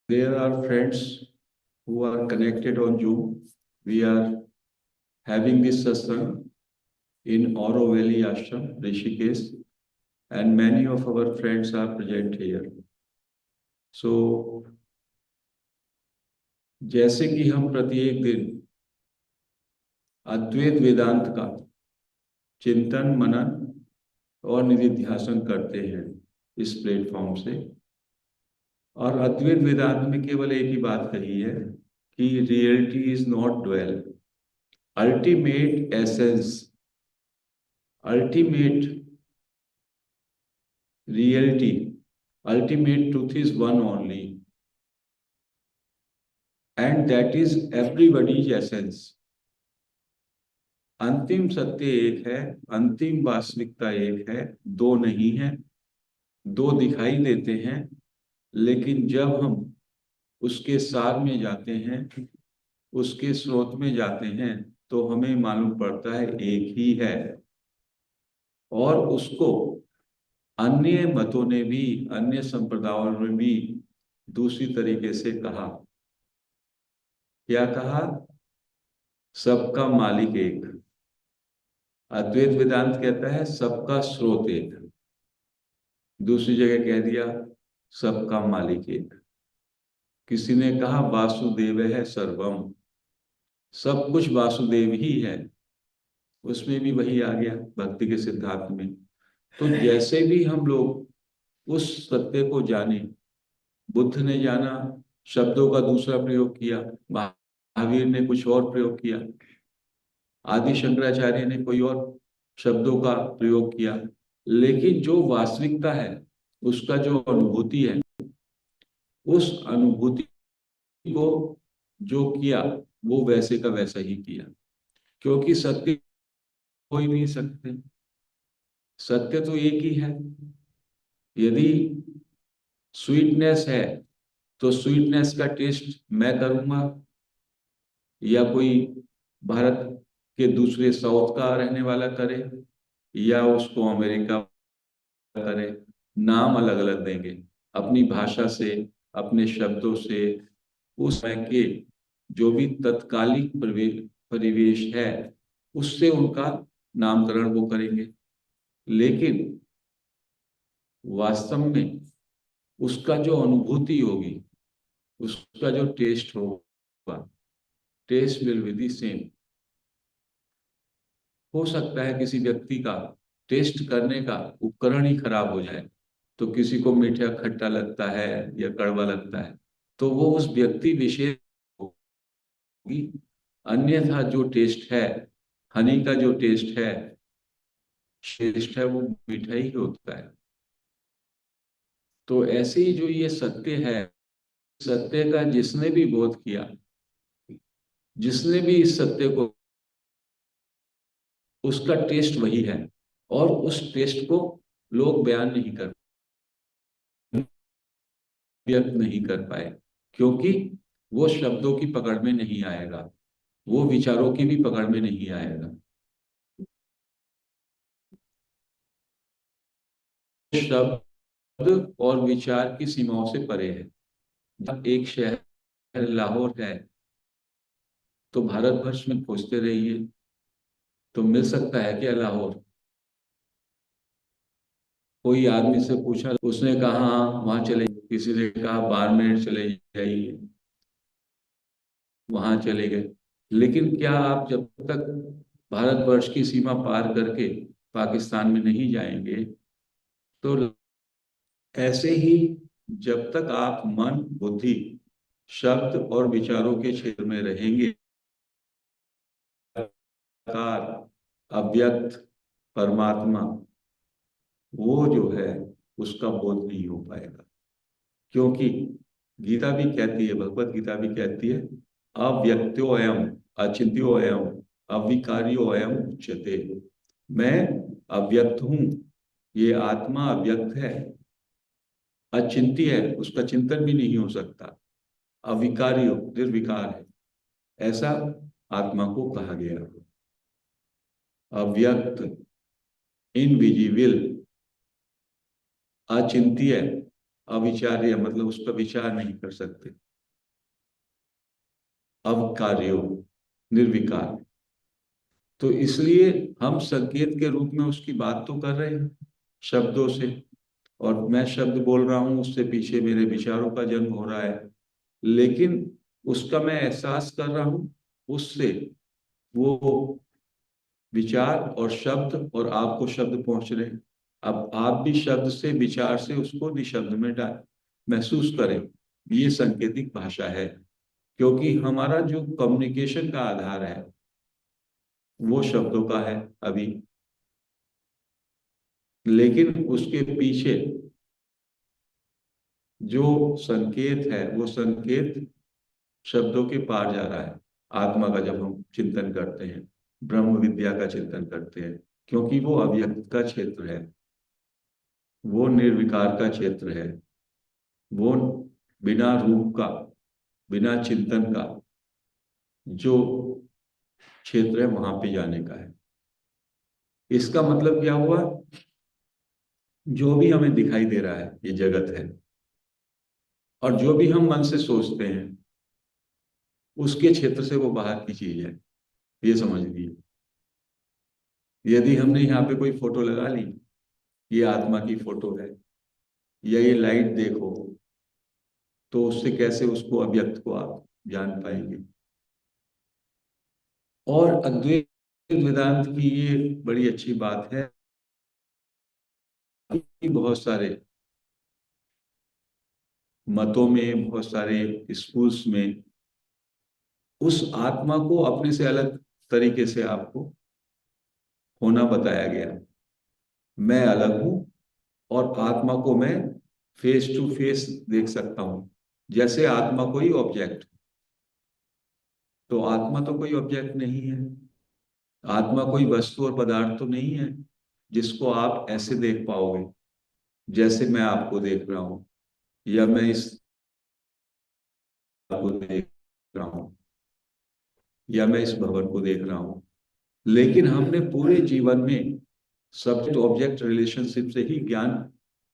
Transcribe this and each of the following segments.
There are friends who are connected on Zoom. We are having this satsang in Oro Valley Ashram, Rishikesh, and many of our friends are present here. So, जैसे कि हम प्रत्येक दिन अद्वैत वेदांत का चिंतन मनन और निधिध्यासन करते हैं इस प्लेटफॉर्म से, और अद्वैत वेदांत में केवल एक ही बात कही है कि reality is not dwell, ultimate essence, ultimate reality, ultimate truth is one only, and that is everybody's essence. अंतिम सत्य एक है, अंतिम वास्तविकता एक है, दो नहीं है। दो दिखाई देते हैं, लेकिन जब हम उसके सार में जाते हैं, उसके स्रोत में जाते हैं, तो हमें मालूम पड़ता है एक ही है। और उसको अन्य मतों ने भी, अन्य संप्रदायों ने भी दूसरी तरीके से कहा। क्या कहा? सबका मालिक एक। अद्वैत वेदांत कहता है सबका स्रोत एक। दूसरी जगह कह दिया सबका मालिक एक। किसी ने कहा वासुदेव है सर्वम, सब कुछ वासुदेव ही है। उसमें भी वही आ गया भक्ति के सिद्धांत में। तो जैसे भी हम लोग उस सत्य को जाने, बुद्ध ने जाना, शब्दों का दूसरा प्रयोग किया, महावीर ने कुछ और प्रयोग किया, आदि शंकराचार्य ने कोई और शब्दों का प्रयोग किया, लेकिन जो वास्तविकता है, उसका जो अनुभूति है, उस अनुभूति को जो किया वो वैसे का वैसा ही किया, क्योंकि सत्य हो ही नहीं सकते। सत्य तो एक ही है। यदि स्वीटनेस है तो स्वीटनेस का टेस्ट मैं करूंगा या कोई भारत के दूसरे साउथ का रहने वाला करे या उसको अमेरिका करे, नाम अलग अलग देंगे अपनी भाषा से, अपने शब्दों से, उस समय के जो भी तत्कालिक परिवेश है उससे उनका नामकरण वो करेंगे। लेकिन वास्तव में उसका जो अनुभूति होगी, उसका जो टेस्ट होगा, test will be the same. हो सकता है किसी व्यक्ति का टेस्ट करने का उपकरण ही खराब हो जाए, तो किसी को मीठा खट्टा लगता है या कड़वा लगता है, तो वो उस व्यक्ति विशेष होगी। अन्यथा जो टेस्ट है, हनी का जो टेस्ट है, टेस्ट है, वो मीठा ही होता है। तो ऐसे ही जो ये सत्य है, सत्य का जिसने भी बोध किया, जिसने भी इस सत्य को, उसका टेस्ट वही है, और उस टेस्ट को लोग बयान नहीं कर, व्यक्त नहीं कर पाए, क्योंकि वो शब्दों की पकड़ में नहीं आएगा, वो विचारों की भी पकड़ में नहीं आएगा। शब्द और विचार की सीमाओं से परे है। जब एक शहर लाहौर है तो भारतवर्ष में खोजते रहिए तो मिल सकता है क्या लाहौर? कोई आदमी से पूछा, उसने कहा हाँ वहां चले, किसी ने कहा बाड़मेर चले जाइए, वहां चले गए। लेकिन क्या आप जब तक भारतवर्ष की सीमा पार करके पाकिस्तान में नहीं जाएंगे, तो ऐसे ही जब तक आप मन बुद्धि शब्द और विचारों के क्षेत्र में रहेंगे, अव्यक्त परमात्मा वो जो है उसका बोध नहीं हो पाएगा। क्योंकि गीता भी कहती है, भगवत गीता भी कहती है, अव्यक्तो अयम अचिंत्यो अयम अविकार्यो अयम उच्यते। मैं अव्यक्त हूं, ये आत्मा अव्यक्त है, अचिंत्य है, उसका चिंतन भी नहीं हो सकता, अविकार्य निर्विकार है, ऐसा आत्मा को कहा गया। अव्यक्त, इनविजिबल, अचिंत्य, अविचार्य मतलब उस पर विचार नहीं कर सकते। अवकार्यो, निर्विकार। तो इसलिए हम संकेत के रूप में उसकी बात तो कर रहे हैं शब्दों से, और मैं शब्द बोल रहा हूं, उससे पीछे मेरे विचारों का जन्म हो रहा है, लेकिन उसका मैं एहसास कर रहा हूं, उससे वो विचार और शब्द और आपको शब्द पहुंच रहे हैं। अब आप भी शब्द से, विचार से उसको निशब्द में डाल महसूस करें। ये सांकेतिक भाषा है, क्योंकि हमारा जो कम्युनिकेशन का आधार है वो शब्दों का है अभी, लेकिन उसके पीछे जो संकेत है वो संकेत शब्दों के पार जा रहा है। आत्मा का जब हम चिंतन करते हैं, ब्रह्म विद्या का चिंतन करते हैं, क्योंकि वो अव्यक्त का क्षेत्र है, वो निर्विकार का क्षेत्र है, वो बिना रूप का, बिना चिंतन का जो क्षेत्र है वहां पे जाने का है। इसका मतलब क्या हुआ? जो भी हमें दिखाई दे रहा है ये जगत है, और जो भी हम मन से सोचते हैं उसके क्षेत्र से वो बाहर की चीज है, ये समझ लीजिए। यदि हमने यहाँ पे कोई फोटो लगा ली, ये आत्मा की फोटो है, या ये लाइट देखो, तो उससे कैसे उसको अव्यक्त को आप जान पाएंगे? और अद्वैत वेदांत की ये बड़ी अच्छी बात है कि बहुत सारे मतों में, बहुत सारे स्कूल्स में उस आत्मा को अपने से अलग तरीके से आपको होना बताया गया। मैं अलग हूं, और आत्मा को मैं फेस टू फेस देख सकता हूं, जैसे आत्मा कोई ऑब्जेक्ट। तो आत्मा तो कोई ऑब्जेक्ट नहीं है, आत्मा कोई वस्तु और पदार्थ तो नहीं है जिसको आप ऐसे देख पाओगे जैसे मैं आपको देख रहा हूं, या मैं इस को देख रहा हूं, या मैं इस भवन को देख रहा हूं। लेकिन हमने पूरे जीवन में सब्जेक्ट ऑब्जेक्ट रिलेशनशिप से ही ज्ञान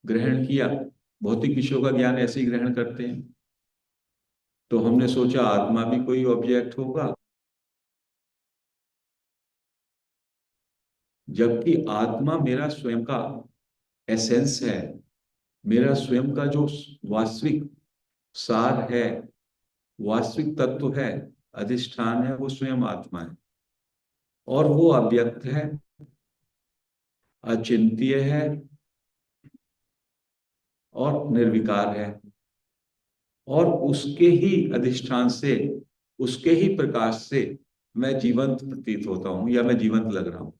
ग्रहण किया। भौतिक विषयों का ज्ञान ऐसे ही ग्रहण करते हैं। तो हमने सोचा आत्मा भी कोई ऑब्जेक्ट होगा, जबकि आत्मा मेरा स्वयं का एसेंस है, मेरा स्वयं का जो वास्तविक सार है, वास्तविक तत्व है, अधिष्ठान है, वो स्वयं आत्मा है। और वो अव्यक्त है, अचिंत्य है, और निर्विकार है। और उसके ही अधिष्ठान से, उसके ही प्रकाश से मैं जीवंत प्रतीत होता हूं, या मैं जीवंत लग रहा हूं।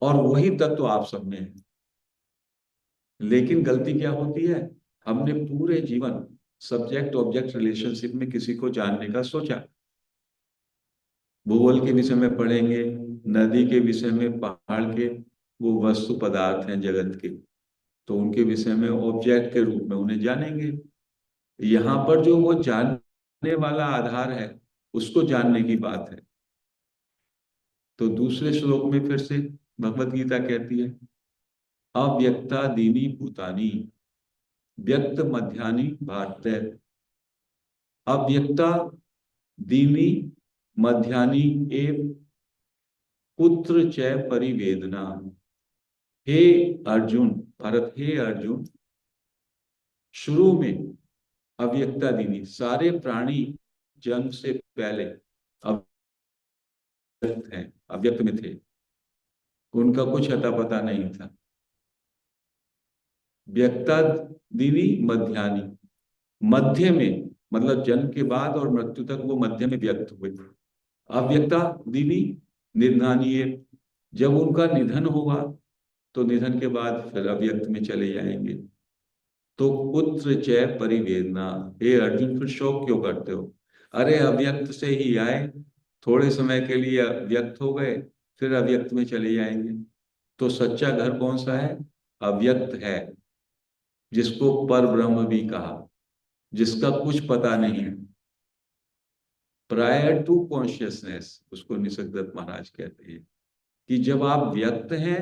और वही तत्व आप सब में है। लेकिन गलती क्या होती है? हमने पूरे जीवन सब्जेक्ट ऑब्जेक्ट रिलेशनशिप में किसी को जानने का सोचा। भूगोल के विषय में पढ़ेंगे, नदी के विषय में, पहाड़ के, वो वस्तु पदार्थ हैं जगत के, तो उनके विषय में ऑब्जेक्ट के रूप में उन्हें जानेंगे। यहाँ पर जो वो जानने वाला आधार है, उसको जानने की बात है। तो दूसरे श्लोक में फिर से भगवत गीता कहती है, अव्यक्ता दीनी भूतानी व्यक्त मध्यानि भारत। अव्यक्ता दीनी मध्यानि एव कुत्र च परिवेदना। हे अर्जुन, भरत, हे अर्जुन, शुरू में अव्यक्ता दीनी, सारे प्राणी जन्म से पहले अव्यक्त हैं, अव्यक्त में थे, उनका कुछ अता पता नहीं था। व्यक्ता दीनी मध्यानि, मध्य में मतलब जन्म के बाद और मृत्यु तक वो मध्य में व्यक्त हुए। अव्यक्ता दीनी निधनानी, जब उनका निधन होगा तो निधन के बाद फिर अव्यक्त में चले जाएंगे। तो पुत्र चय परिवेदना, हे अर्जुन फिर शोक क्यों करते हो? अरे अव्यक्त से ही आए, थोड़े समय के लिए व्यक्त हो गए, फिर अव्यक्त में चले जाएंगे। तो सच्चा घर कौन सा है? अव्यक्त है, जिसको पर ब्रह्म भी कहा, जिसका कुछ पता नहीं, प्रायर टू कॉन्शियसनेस, उसको निसर्गदत्त महाराज कहते हैं कि जब आप व्यक्त हैं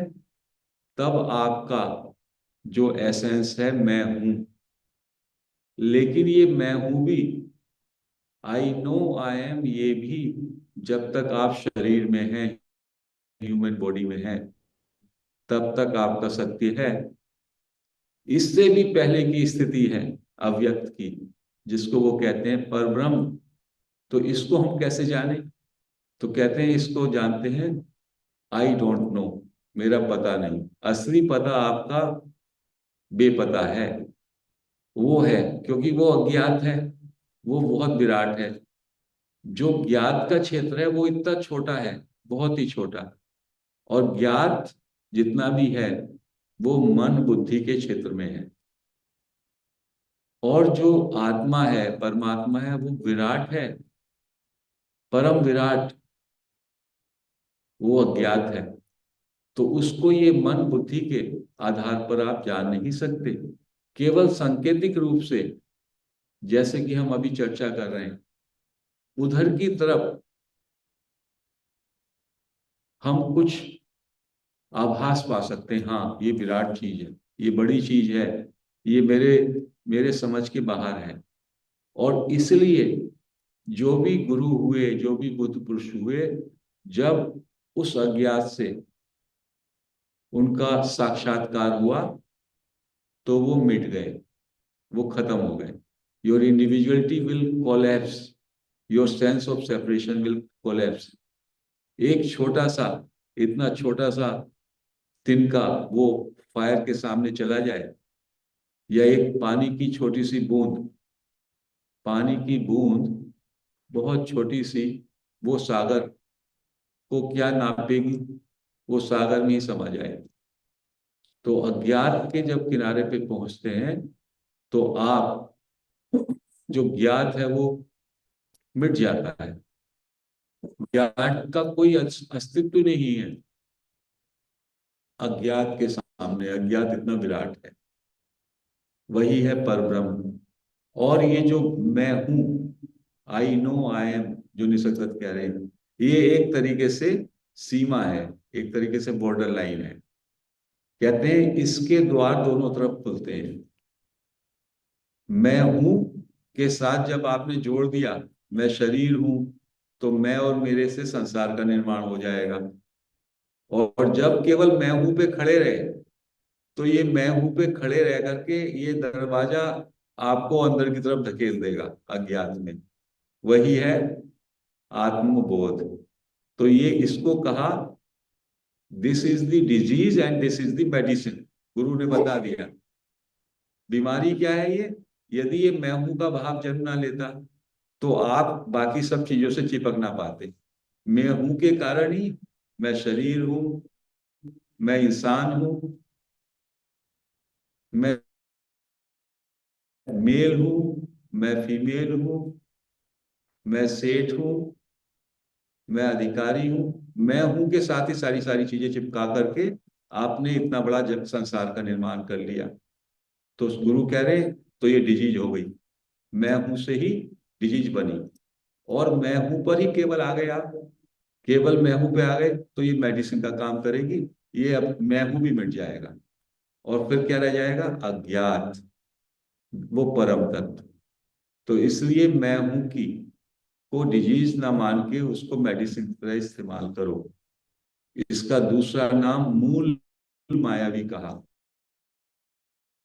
तब आपका जो एसेंस है मैं हूं, लेकिन ये मैं हूं भी, आई नो आई एम, ये भी जब तक आप शरीर में हैं, ह्यूमन बॉडी में हैं, तब तक आपका सत्य है। इससे भी पहले की स्थिति है अव्यक्त की, जिसको वो कहते हैं परब्रह्म। तो इसको हम कैसे जाने? तो कहते हैं इसको जानते हैं, आई डोंट नो, मेरा पता नहीं। असली पता आपका बेपता है, वो है, क्योंकि वो अज्ञात है, वो बहुत विराट है। जो ज्ञात का क्षेत्र है वो इतना छोटा है, बहुत ही छोटा। और ज्ञात जितना भी है वो मन बुद्धि के क्षेत्र में है। और जो आत्मा है, परमात्मा है, वो विराट है, परम विराट, वो अज्ञात है। तो उसको ये मन बुद्धि के आधार पर आप जान नहीं सकते। केवल सांकेतिक रूप से, जैसे कि हम अभी चर्चा कर रहे हैं, उधर की तरफ हम कुछ आभास पा सकते हैं, हाँ ये विराट चीज है, ये बड़ी चीज है, ये मेरे मेरे समझ के बाहर है। और इसलिए जो भी गुरु हुए, जो भी बुद्ध पुरुष हुए, जब उस अज्ञात से उनका साक्षात्कार हुआ तो वो मिट गए, वो खत्म हो गए। Your individuality will collapse, your sense of separation will collapse. एक छोटा सा, इतना छोटा सा तिनका वो फायर के सामने चला जाए, या एक पानी की छोटी सी बूंद, पानी की बूंद बहुत छोटी सी, वो सागर को क्या नापेगी? वो सागर में ही समा जाएगी। तो अज्ञात के जब किनारे पे पहुंचते हैं तो आप, जो ज्ञात है वो मिट जाता है, ज्ञात का कोई अस्तित्व नहीं है अज्ञात के सामने। अज्ञात इतना विराट है, वही है परब्रह्म। और ये जो मैं हूं, आई नो आई एम, जो निसर्गदत्त कह रहे हैं, ये एक तरीके से सीमा है, एक तरीके से बॉर्डर लाइन है। कहते हैं इसके द्वार दोनों तरफ खुलते हैं। मैं हूं के साथ जब आपने जोड़ दिया, मैं शरीर हूं, तो मैं और मेरे से संसार का निर्माण हो जाएगा। और जब केवल मैं हूं पे खड़े रहे, तो ये मैं हूं पे खड़े रह करके ये दरवाजा आपको अंदर की तरफ धकेल देगा अज्ञात में। वही है आत्मबोध। तो ये इसको कहा, this is the disease and this is the medicine. गुरु ने बता दिया बीमारी क्या है ये। यदि ये मैं हूं का भाव जन्म ना लेता तो आप बाकी सब चीजों से चिपक ना पाते। मैं हूं के कारण ही, मैं शरीर हूं, मैं इंसान हूं, मैं मेल हूं, मैं फीमेल हूं, मैं सेठ हूं, मैं अधिकारी हूं, मैं हूं के साथ ही सारी सारी चीजें चिपका करके आपने इतना बड़ा जग संसार का निर्माण कर लिया। तो उस गुरु कह रहे हैं, तो ये डिजीज हो गई, मैं हूं से ही डिजीज बनी। और मैं हूं पर ही केवल आ गए आप, केवल मैं हूं पे आ गए तो ये मेडिसिन का काम करेगी। ये अब मैं हूं भी मिट जाएगा, और फिर क्या रह जाएगा? अज्ञात, वो परम तत्व। तो इसलिए मैं हूं की को डिजीज ना मान के उसको मेडिसिन की तरह इस्तेमाल करो। इसका दूसरा नाम मूल माया भी कहा।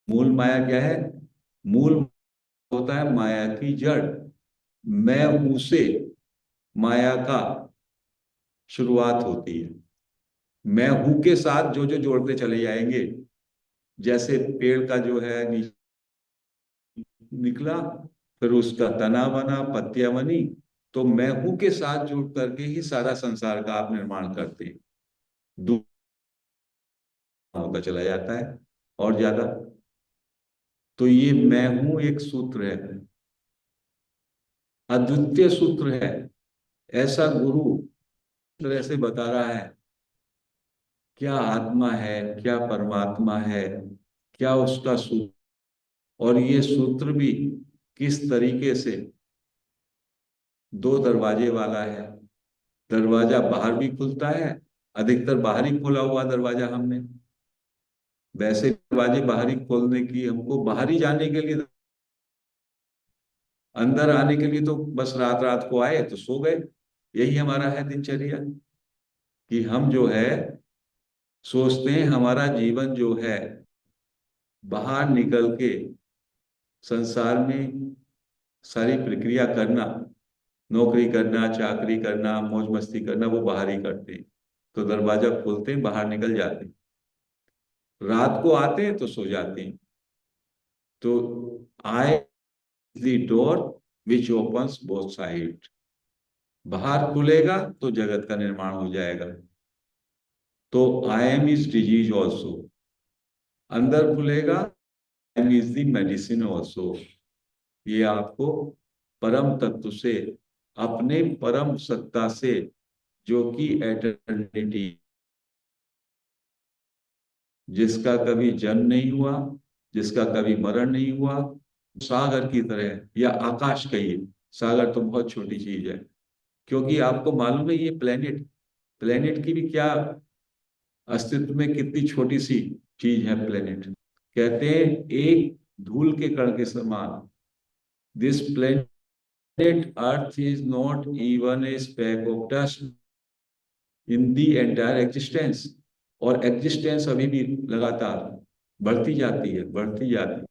मूल माया क्या है? मूल होता है माया की जड़। मैं हूं से माया का शुरुआत होती है। मैं हूं के साथ जो जो जोड़ते चले जाएंगे, जैसे पेड़ का जो है निकला, फिर उसका तना बना, पत्तियां बनी, तो मैं हूं के साथ जुड़ करके ही सारा संसार का आप निर्माण करते हैं। दूर होता चला जाता है और ज्यादा। तो ये मैं हूं एक सूत्र है, अद्वितीय सूत्र है। ऐसा गुरु तरह से बता रहा है क्या आत्मा है, क्या परमात्मा है, क्या उसका सूत्र। और ये सूत्र भी किस तरीके से दो दरवाजे वाला है। दरवाजा बाहर भी खुलता है, अधिकतर बाहर ही खोला हुआ दरवाजा हमने। वैसे दरवाजे बाहरी खोलने की, हमको बाहरी जाने के लिए अंदर आने के लिए तो बस रात रात को आए तो सो गए। यही हमारा है दिनचर्या, कि हम जो है सोचते हैं हमारा जीवन जो है बाहर निकल के संसार में सारी प्रक्रिया करना, नौकरी करना, चाकरी करना, मौज मस्ती करना, वो बाहर ही करते हैं। तो दरवाजा खोलते हैं, बाहर निकल जाते हैं, रात को आते हैं तो सो जाते हैं। तो I the door which opens both side. बाहर खुलेगा तो जगत का निर्माण हो जाएगा। तो I am is disease also, अंदर खुलेगा I am is the medicine also. ये आपको परम तत्व से, अपने परम सत्ता से, जो कि एटर्निटी, जिसका कभी जन्म नहीं हुआ, जिसका कभी मरण नहीं हुआ, सागर की तरह है, या आकाश कहिए। सागर तो बहुत छोटी चीज है, क्योंकि आपको मालूम है ये प्लेनेट, प्लेनेट की भी क्या अस्तित्व में कितनी छोटी सी चीज है प्लेनेट। कहते हैं एक धूल के कण के समान। This planet earth is not even a speck of dust in the entire existence. और एग्जिस्टेंस अभी भी लगातार बढ़ती जाती है, बढ़ती जाती है।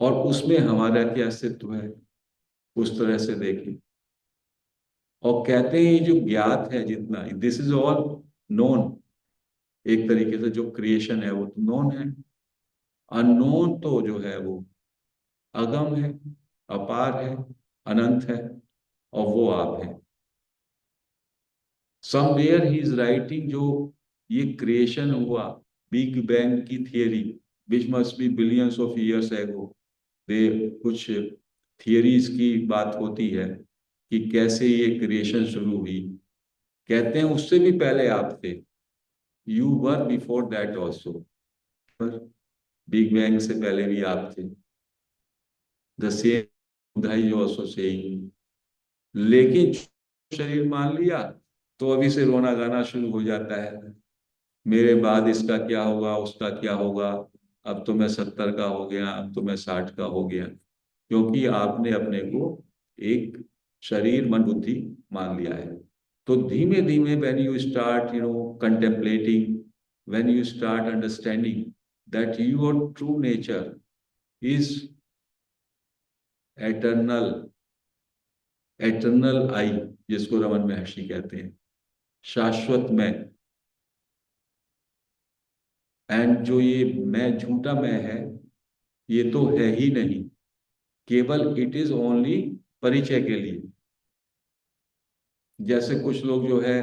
और उसमें हमारा क्या अस्तित्व है, उस तरह से देखें। और कहते हैं ये जो ज्ञात है जितना, दिस इज ऑल नोन। एक तरीके से जो क्रिएशन है वो तो नोन है। अननोन तो जो है वो अगम है, अपार है, अनंत है, और वो आप है। समवेयर ही इज राइटिंग, जो ये क्रिएशन हुआ, बिग बैंग की थियरी, which must be billions of years ago. दे कुछ थियरीज की बात होती है कि कैसे ये क्रिएशन शुरू हुई। कहते हैं उससे भी पहले आप थे, you were before that also. पर बिग बैंग से पहले भी आप थे। द सेम धाई ऑल्सो सेइंग। लेकिन शरीर मान लिया तो अभी से रोना गाना शुरू हो जाता है, मेरे बाद इसका क्या होगा, उसका क्या होगा। अब तो मैं 70 का हो गया, अब तो मैं 60 का हो गया, क्योंकि आपने अपने को एक शरीर मन बुद्धि मान लिया है। तो धीमे धीमे when you start contemplating, when you start understanding that your true nature is eternal, eternal I, जिसको रमन महर्षि कहते हैं, शाश्वत में। एंड जो ये मैं, झूठा मैं है, ये तो है ही नहीं, केवल इट इज ओनली परिचय के लिए। जैसे कुछ लोग जो है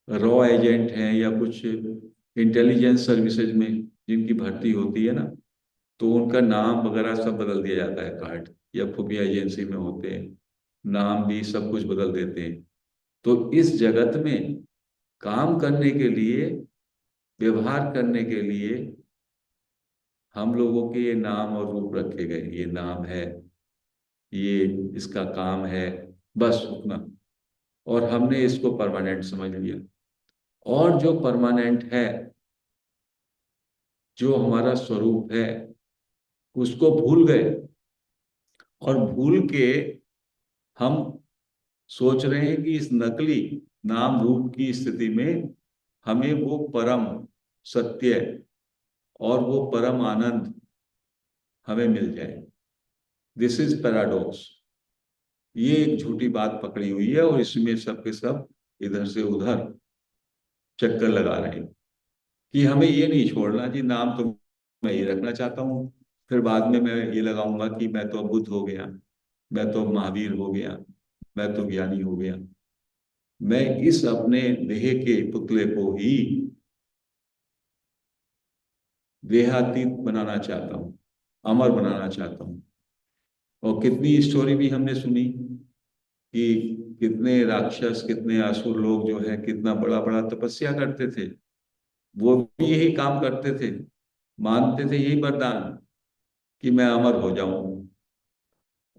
रॉ एजेंट हैं, या कुछ इंटेलिजेंस सर्विसेज में जिनकी भर्ती होती है ना, तो उनका नाम वगैरह सब बदल दिया जाता है, कार्ड या खुफिया एजेंसी में होते हैं, नाम भी सब कुछ बदल देते हैं। तो इस जगत में काम करने के लिए, व्यवहार करने के लिए हम लोगों के ये नाम और रूप रखे गए। ये नाम है, ये इसका काम है, बस उतना। और हमने इसको परमानेंट समझ लिया। और जो परमानेंट है, जो हमारा स्वरूप है, उसको भूल गए। और भूल के हम सोच रहे हैं कि इस नकली नाम रूप की स्थिति में हमें वो परम सत्य और वो परम आनंद हमें मिल जाए। This is paradox. ये एक झूठी बात पकड़ी हुई है, और इसमें सब के सब इधर से उधर चक्कर लगा रहे हैं कि हमें ये नहीं छोड़ना जी, नाम तो मैं ये रखना चाहता हूँ, फिर बाद में मैं ये लगाऊंगा कि मैं तो बुद्ध हो गया, मैं तो महावीर हो गया, मैं तो ज्ञानी हो गया। मैं इस अपने देह के पुतले को ही देहातीत बनाना चाहता हूँ, अमर बनाना चाहता हूँ। और कितनी स्टोरी भी हमने सुनी कि कितने राक्षस, कितने असुर लोग जो है कितना बड़ा बड़ा तपस्या करते थे, वो भी यही काम करते थे, मानते थे यही वरदान कि मैं अमर हो जाऊं।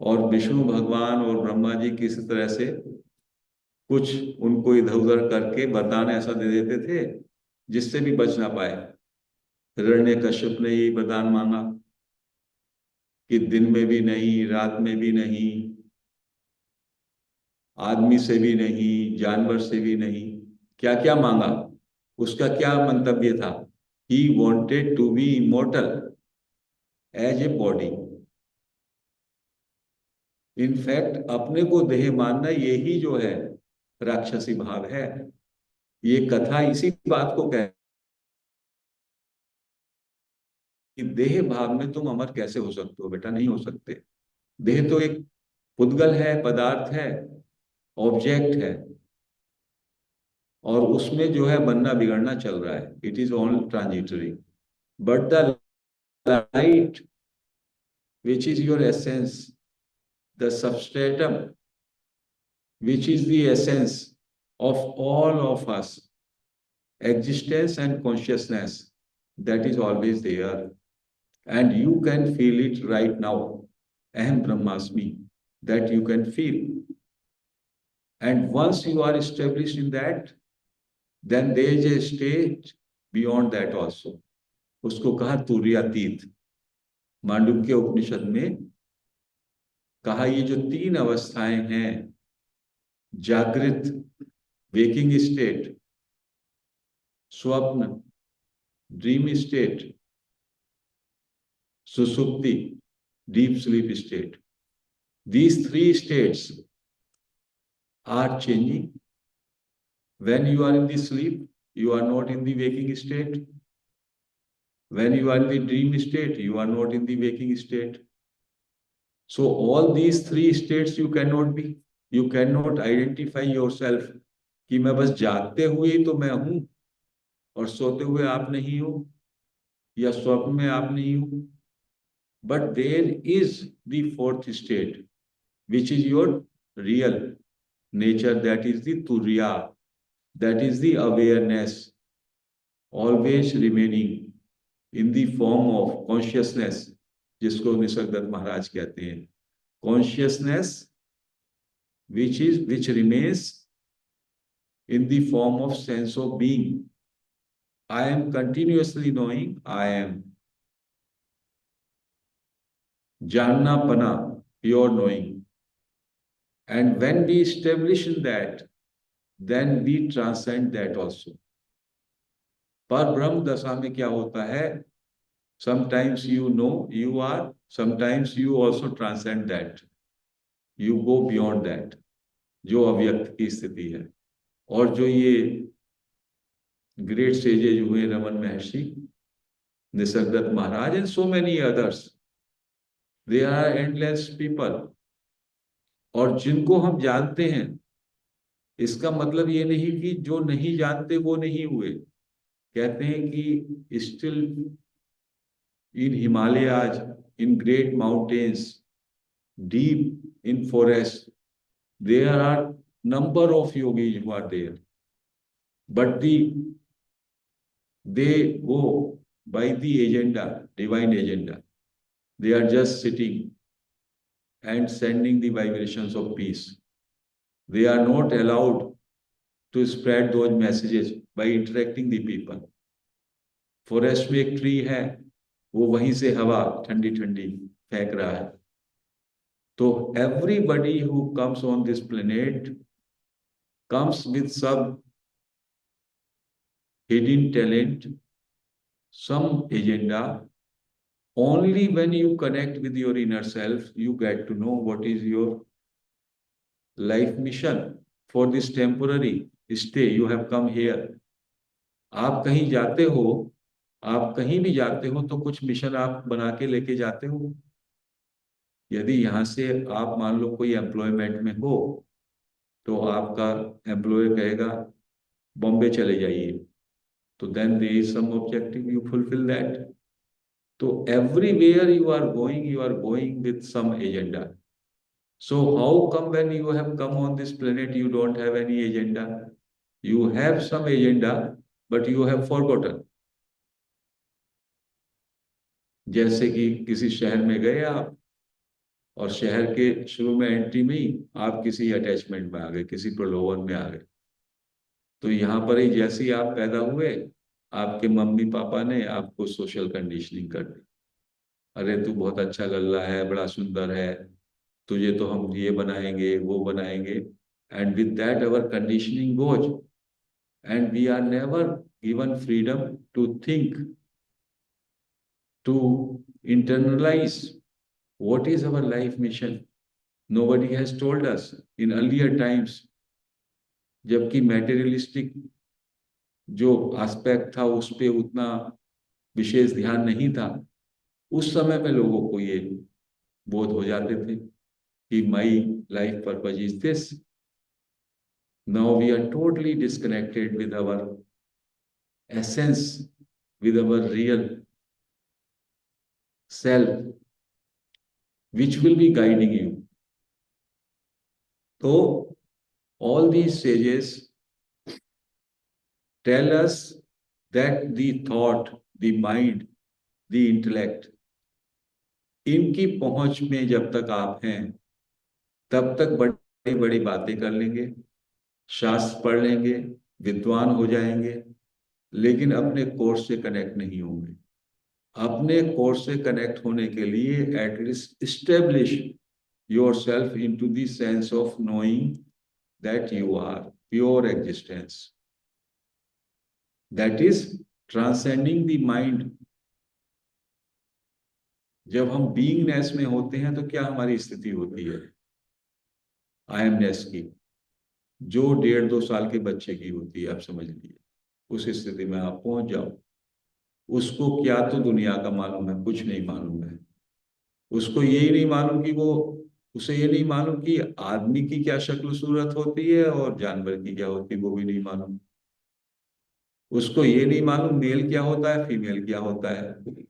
और विष्णु भगवान और ब्रह्मा जी किसी तरह से कुछ उनको इधर उधर करके वरदान ऐसा दे देते थे जिससे भी बच ना पाए। हिरण्यकश्यप ने यही वरदान मांगा कि दिन में भी नहीं, रात में भी नहीं, आदमी से भी नहीं, जानवर से भी नहीं। क्या क्या मांगा? उसका क्या मंतव्य था? He wanted to be immortal as a body. In fact अपने को देह मानना यही जो है राक्षसी भाव है। ये कथा इसी बात को कह कि देह भाव में तुम अमर कैसे हो सकते हो बेटा? नहीं हो सकते। देह तो एक पुद्गल है, पदार्थ है, ऑब्जेक्ट है, और उसमें जो है बनना बिगड़ना चल रहा है। It is all transitory. But the light which is your essence, the substratum which is the essence of all of us, existence and consciousness, that is always there. And you can feel it right now. Aham Brahmasmi, that you can feel. And once you are established in that, then there is a state beyond that also. उसको कहा तुर्यातीत। मांडुक्य उपनिषद में कहा ये जो तीन अवस्थाएं हैं, जागृत, वेकिंग स्टेट, स्वप्न, dream state, susupti, deep sleep state. These three states are changing. When you are in the sleep, you are not in the waking state. When you are in the dream state, you are not in the waking state. So all these three states you cannot be. You cannot identify yourself कि मैं बस जागते हुए ही तो मैं हूं और सोते हुए आप नहीं हो, या स्वप्न में आप नहीं हो। But there is the fourth state, which is your real nature, that is the Turiya, that is the awareness, always remaining in the form of consciousness, जिसको निसर्गदत्त महाराज कहते हैं। Consciousness which remains in the form of sense of being. I am continuously knowing I am. Janna Pana, pure knowing. And when we establish in that, then we transcend that also. पर ब्रह्म दशा में क्या होता है? Sometimes you know you are, sometimes you also transcend that. You go beyond that. जो अव्यक्त की स्थिति है। और जो ये ग्रेट सेजेज हुए, Raman Maharshi, Nisargadatta Maharaj, and so many others, they are endless people. और जिनको हम जानते हैं, इसका मतलब ये नहीं कि जो नहीं जानते वो नहीं हुए। कहते हैं कि still in Himalayas, in great mountains, deep in forest, there are number of yogis who are there, but they go by the agenda, divine agenda. They are just sitting and sending the vibrations of peace. They are not allowed to spread those messages by interacting the people. Forest में एक tree है, वो वहीं से हवा ठंडी ठंडी फेंक रहा है। तो everybody who comes on this planet comes with some hidden talent, some agenda. Only when you connect with your inner self, you get to know what is your life mission for this temporary stay you have come here. आप कहीं जाते हो, आप कहीं भी जाते हो तो कुछ मिशन आप बना के लेके जाते हो। यदि यहाँ से आप मान लो कोई एम्प्लॉयमेंट में हो, तो आपका एम्प्लॉय कहेगा बॉम्बे चले जाइए, तो then there is some objective, you fulfil that. तो everywhere you are going with some agenda. So how come when you have come on this planet, you don't have any agenda? You have some agenda, but you have forgotten. जैसे कि किसी शहर में गए आप, और शहर के शुरू में एंट्री में ही आप किसी अटैचमेंट में आ गए, किसी प्रलोभन में आ गए। तो यहाँ पर ही जैसे ही आप पैदा हुए, आपके मम्मी पापा ने आपको सोशल कंडीशनिंग कर दी। अरे तू बहुत अच्छा लल्ला है, बड़ा सुंदर है, तुझे तो हम ये बनाएंगे वो बनाएंगे। And with that our conditioning goes, and we are never given freedom to think, to internalize what is our life mission. Nobody has told us in earlier times, जबकि मेटेरियलिस्टिक जो एस्पेक्ट था उस पे उतना विशेष ध्यान नहीं था, उस समय में लोगों को ये बोध हो जाते थे कि my life purpose is this. Now we are totally disconnected with our essence, with our real self, which will be guiding you. So all these sages tell us that the thought, the mind, the intellect, इनकी पहुंच में जब तक आप हैं तब तक बड़ी बड़ी बातें कर लेंगे, शास्त्र पढ़ लेंगे, विद्वान हो जाएंगे, लेकिन अपने कोर्स से कनेक्ट नहीं होंगे। अपने कोर्स से कनेक्ट होने के लिए at least establish yourself into the sense of knowing that you are pure existence, that is transcending the mind. जब हम बीइंगनेस में होते हैं तो क्या हमारी स्थिति होती है? आई एमनेस की, जो 1.5-2 साल के बच्चे की होती है, आप समझ लीजिए उस स्थिति में आप पहुंच जाओ। उसको क्या तो दुनिया का मालूम है, कुछ नहीं मालूम है। उसको यही नहीं मालूम कि वो, उसे ये नहीं मालूम कि आदमी की क्या शक्ल सूरत होती है और जानवर की क्या होती है, वो भी नहीं मालूम। उसको ये नहीं मालूम मेल क्या होता है, फीमेल क्या होता है,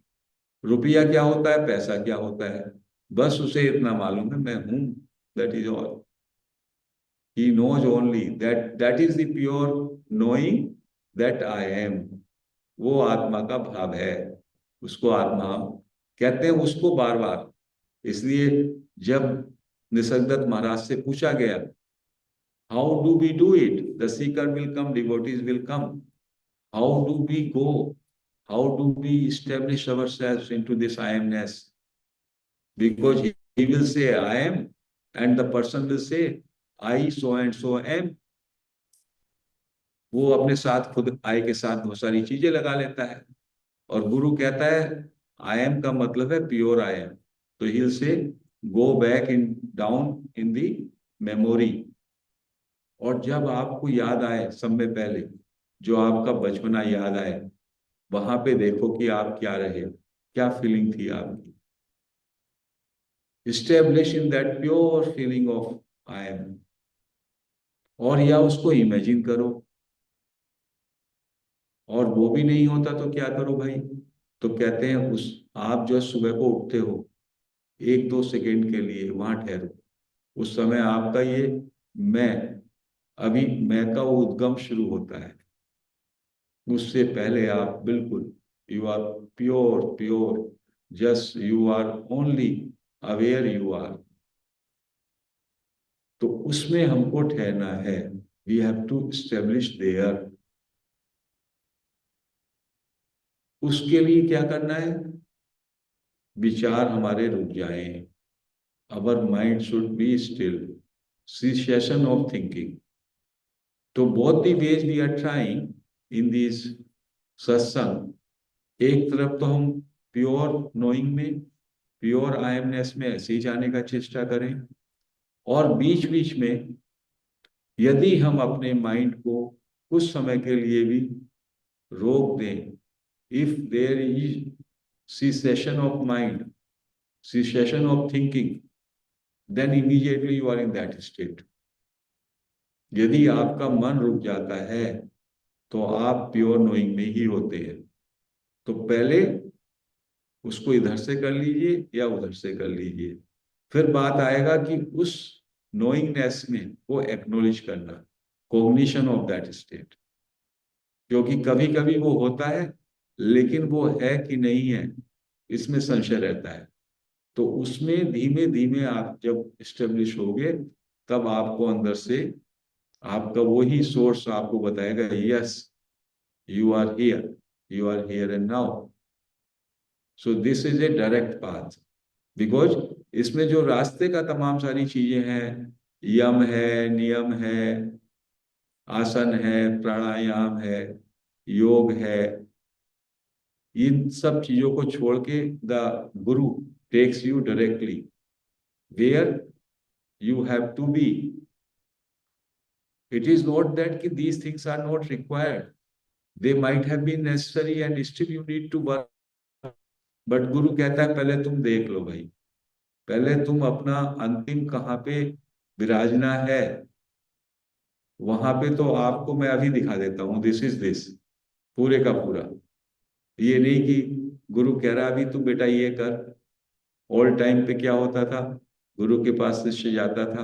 रुपया क्या होता है, पैसा क्या होता है। बस उसे इतना मालूम है मैं हूं, that is all. He knows only that, that is the pure knowing that I am. वो आत्मा का भाव है, उसको आत्मा कहते हैं, उसको बार बार। इसलिए जब निसर्गदत्त महाराज से पूछा गया, how do we do it, the seeker will come, devotees will come, how do we go, how do we establish ourselves into this I amness? Because he will say I am, and the person will say I so and so am. वो अपने साथ खुद आई के साथ बहुत सारी चीजें लगा लेता है, और गुरु कहता है आई एम का मतलब है प्योर आई एम। तो he will say go back in down in the memory. और जब आपको याद आए, सब में पहले जो आपका बचपना याद आए, वहां पे देखो कि आप क्या रहे, क्या फीलिंग थी आपकी। Establish in that pure feeling of I am. और या उसको इमेजिन करो, और वो भी नहीं होता तो क्या करो भाई? तो कहते हैं उस, आप जो सुबह को उठते हो 1-2 सेकेंड के लिए वहां ठहरो। उस समय आपका ये मैं, अभी मैं का उद्गम शुरू होता है। उससे पहले आप बिल्कुल, you are pure pure, just you are only aware you are. तो उसमें हमको ठहरना है। We have to establish there. उसके लिए क्या करना है? विचार हमारे रुक जाएं। Our mind should be still, cessation of thinking. तो both the ways we are trying in this satsang. एक तरफ तो हम प्योर नोइंग में, प्योर आयमनेस में ऐसे ही जाने का चेष्टा करें, और बीच बीच में यदि हम अपने माइंड को कुछ समय के लिए भी रोक दें, if there is cessation of mind, cessation of thinking, then immediately you are in that state. यदि आपका मन रुक जाता है तो आप प्योर नोइंग में ही होते हैं। तो पहले उसको इधर से कर लीजिए या उधर से कर लीजिए, फिर बात आएगा कि उस नोइंगनेस में वो एक्नोलेज करना, कॉग्निशन ऑफ दैट स्टेट। क्योंकि कभी कभी वो होता है लेकिन वो है कि नहीं है, इसमें संशय रहता है। तो उसमें धीमे धीमे आप जब स्टेब्लिश होगे, तब आपको अंदर से आपका वही सोर्स आपको बताएगा, yes you are here, you are here and now. So this is a direct path, because इसमें जो रास्ते का तमाम सारी चीजें हैं, यम है, नियम है, आसन है, प्राणायाम है, योग है, इन सब चीजों को छोड़ के the guru takes you directly where you have to be. It is not that कि these things are not required. They might have been necessary and still you need to work. But गुरु कहता है पहले तुम देख लो भाई, पहले तुम अपना अंतिम कहाँ पे विराजना है, वहां पे तो आपको मैं अभी दिखा देता हूँ, दिस इज दिस, पूरे का पूरा। ये नहीं कि गुरु कह रहा अभी तू बेटा ये कर। ऑल टाइम पे क्या होता था, गुरु के पास शिष्य जाता था,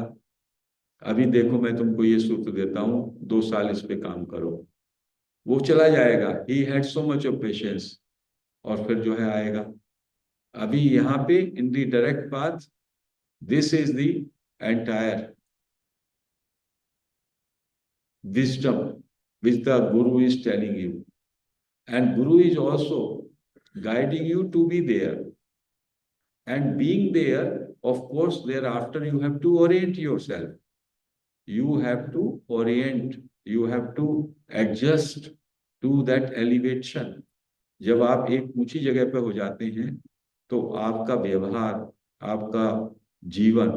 अभी देखो मैं तुमको ये सूत्र देता हूँ, 2 साल इस पे काम करो, वो चला जाएगा, he had so much of patience, और फिर जो है आएगा। अभी यहाँ पे in the direct path, this is the entire wisdom which the guru is telling you, and guru is also guiding you to be there, and being there, of course thereafter you have to orient yourself, you have to orient, you have to adjust to that elevation। जब आप एक ऊंची जगह पे हो जाते हैं तो आपका व्यवहार, आपका जीवन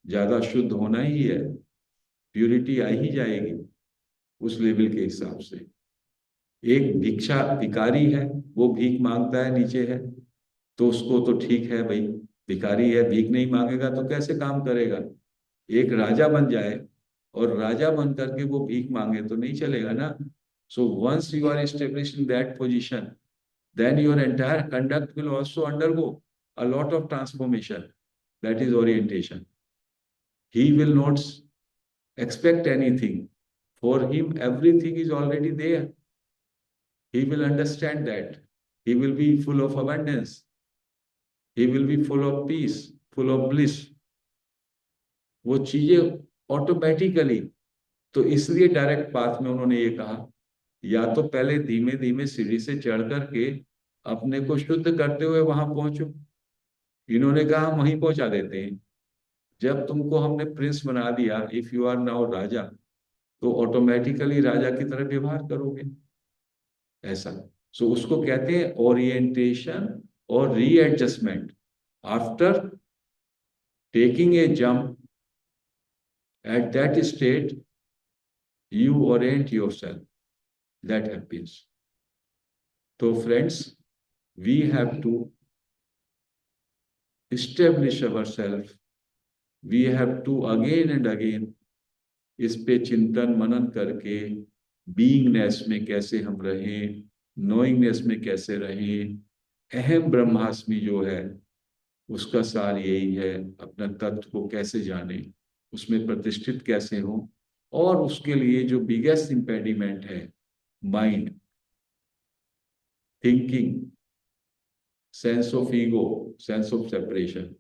ज्यादा शुद्ध होना ही है, प्यूरिटी आ ही जाएगी उस लेवल के हिसाब से। एक भिक्षा भिखारी है, वो भीख मांगता है, नीचे है, तो उसको तो ठीक है भाई, भिखारी है, भीख नहीं मांगेगा तो कैसे काम करेगा। एक राजा बन जाए और राजा बन करके वो भीख मांगे तो नहीं चलेगा ना। So once you are establish in that position, then your entire conduct will also undergo a lot of transformation. That is orientation. He will not expect anything. For him, everything is already there. He will understand that. He will be full of abundance. He will be full of peace, full of bliss. वो चीजें automatically, तो इसलिए direct path में उन्होंने ये कहा, या तो पहले धीमे धीमे सीढ़ी से चढ़ करके अपने को शुद्ध करते हुए वहां पहुंचो। इन्होंने कहा हम वहीं पहुंचा देते हैं, जब तुमको हमने प्रिंस बना दिया, इफ यू आर नाउ राजा, तो ऑटोमेटिकली राजा की तरह व्यवहार करोगे, ऐसा। सो उसको कहते हैं ओरिएंटेशन और readjustment. After taking a jump, at that state you orient yourself, that happens. तो friends, we have to establish ourselves, we have to again and again इस पे चिंतन मनन करके बीइंगनेस में कैसे हम रहें, नोइंगनेस में कैसे रहें, अहम ब्रह्मास्मि जो है उसका सार यही है, अपना तत्व को कैसे जाने, उसमें प्रतिष्ठित कैसे हो, और उसके लिए जो बिगेस्ट इम्पेडिमेंट है, mind, thinking, sense of ego, sense of separation,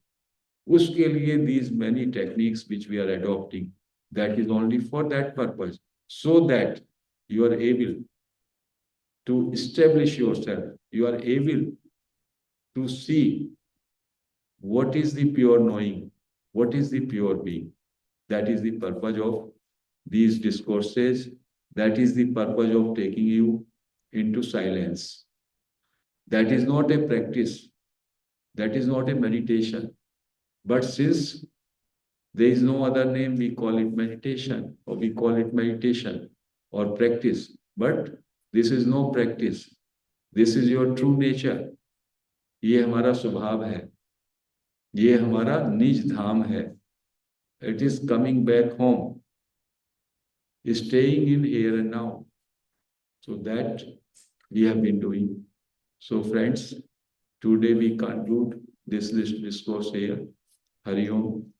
उसके लिए these many techniques which we are adopting, that is only for that purpose, so that you are able to establish yourself, you are able to see what is the pure knowing, what is the pure being. That is the purpose of these discourses, that is the purpose of taking you into silence. That is not a practice, that is not a meditation, but since there is no other name, we call it meditation, or we call it meditation or practice. But this is no practice. This is your true nature. ये हमारा स्वभाव है, ये हमारा निज धाम है. It is coming back home, staying in here and now. So that we have been doing. So friends, today we conclude this discourse here. Hari Om.